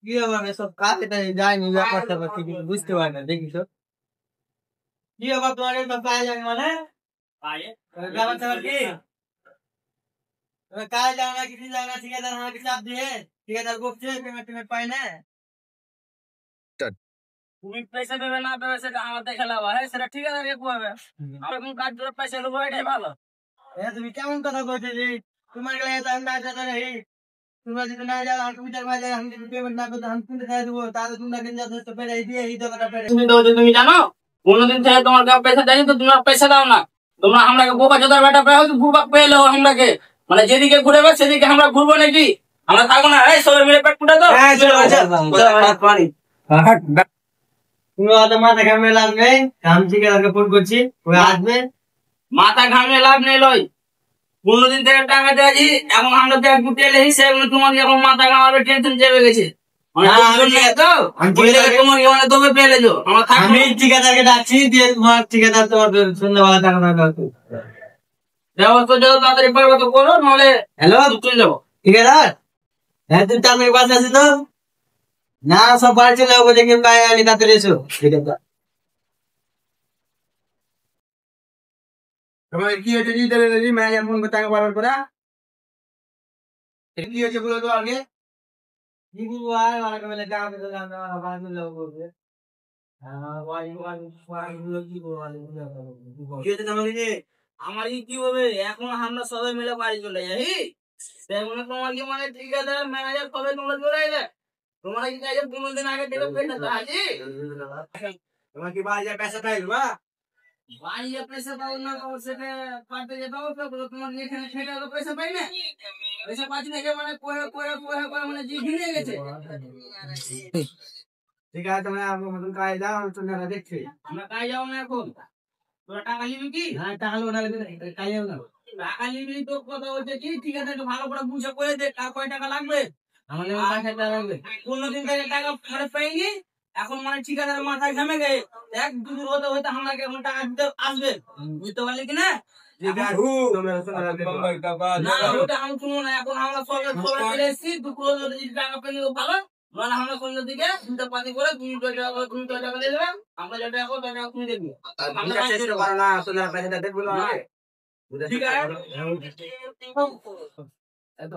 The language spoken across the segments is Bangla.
কি হবে সব কাজে যায়নি ব্যাপারটা ঠিক বুঝতে পারি না দেখিস কি হবে তোমার তো কাজ যায়নি মানে ব্যাপারটা কি কাজ যায় না কিছু যায় না ঠিকাদার আমাকে চাপ দিয়ে ঠিকাদার বকছে পেমেন্ট টেমেন্ট পাই না তুমি পয়সা দেবে না দেবে সেটা আমাদের খেলা হয় সেটা ঠিকাদার কে হবে আমরা কোন কাজ ধরে পয়সা দেবো এটাই ভালো। তুমি কেমন কথা বলছো যে তোমার গেলে আমি না যাতে এই তোমরা যদি না যাও আমি বিচার মাঝে আমি যদি পেমেন্ট না করতে আমি কোনটা দিয়ে দেবো তাহলে তোমরা কিন্তু যথেষ্ট পেরে দিয়ে এই টাকাটা পেরে তুমি তো তুমি জানো কোনদিন থেকে তোমার কাছে পয়সা দেয়নি তো তোমরা পয়সা দাও না তোমরা আমরাকে বোকা চোদার বেটা পেয়ে হয়তো ভূবাক পেলো আমরাকে মানে যেদিকে ঘুরেবে সেদিকে আমরা ঘুরবো নাকি আমরা থাকবো না এই সবাই মিলে পেট ফুটে তো তুমি অত মাথা ঘামে লাভ নেই আমি ঠিকাদারকে ফোন করছি ওই আসবে মাথা ঘামে লাভ নেই লই কোনদিন থেকে টাকা দেওয়াছি এখন আমরা দেখ গুটিয়ে হিসেবে তোমাকে এখন মাথা ঘামাবে টেনশন চেপে গেছে আমি ঠিকাদারকে ডাকছি দিয়ে তোমার ঠিকাদার তোমার সন্ধ্যাবেলা টাকা ব্যবস্থা যত তাড়াতাড়ি পারবে তো করো নাহলে হ্যালো চলে যাবো ঠিকাদার হ্যাঁ তুমি তার মেয়ে বাসে আছি তো না সব বাড়ি চলে যাবো দেখি বাইরে তাড়াতাড়ি এসো ঠিকাদার তোমার কি হয়েছে ম্যানেজার ফোন করে টাকা পাঠার পরে কি হয়েছে বলো তো আগে কি বলবো আর অনেক বেলা টাকা পেতে করবে আমার কি হবে এখন আমরা সবাই মিলে বাড়ি চলে যাই তোমার কি মানে ঠিকাদার ম্যানেজার কবে তোমরা চলে এলে তোমার কি কাজে 15 দিন আগে থেকে পেটা আছে তোমার কি বাড়ি যা পয়সা পাইল বা বাড়ি যা পয়সা পাও না সেটা পাঠাতে যেতে হবে তোমার এখানে সেটা তো পয়সা পাই না পয়সা পাচ্ছি না মানে মানে জি ভিড়ে গেছে ঠিক আছে তুমি আমার মতন কাজ দাও আমি সন্ধ্যাবেলা দেখছি আমরা কাজ যাবো না এখন তোরা টাকা নিবি কি হ্যাঁ টাকা লোক কাজ যাবো না টাকা নিবি তো কথা হচ্ছে কি ঠিক আছে একটু ভালো করে বুঝে করে দে কয় টাকা লাগবে আমাদের 5,000 টাকা লাগবে 15 দিন থেকে টাকা ফেরত পাইনি এখন মানে ঠিকাদার মাথায় ঘামে গেছে এক দুদূর হতে হতে আমাকে এখন টাকা দিতে আসবে বুঝতে পারলি কিনা না ওটা আমি শুনবো না এখন আমরা সবাই চলে এসেছি দুপুর যদি টাকা পেলে ভালো মানে আমরা কোন দিকে চিন্তা পাতি করে তুমি টাকা দিয়ে দেবে আমরা যেটা এখন টাকা তুমি দেখবি ঠিক আছে এত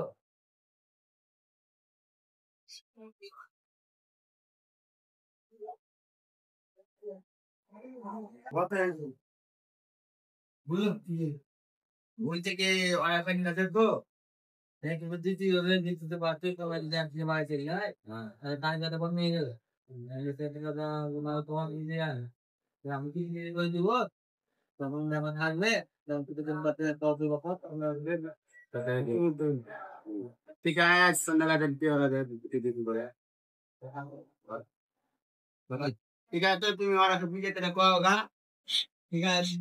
বলছে কি ওয়াইফাই না দেখো দ্বিতীয় পারতে তো মারা চলি টাইম যাতে বন্ধ হয়ে গেল তোমার আমি কি করে দিব তখন যখন থাকবে ঠিক আছে সন্ধ্যাবেলা ঠিক আছে তুমি ওরা বিজেতে কো গা ঠিক আছে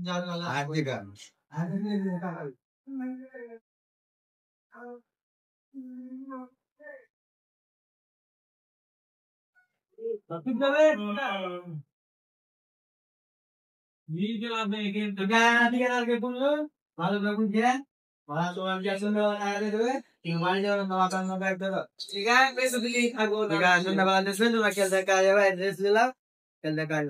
ভালো বুঝে ভালো দেবে ঠিক আছে বেশি দিলি থাকবো সন্ধ্যাবেলা দেশ তোমার খেলতে কাজ যাবে এড্রেস দিলাম খেলতে কাজ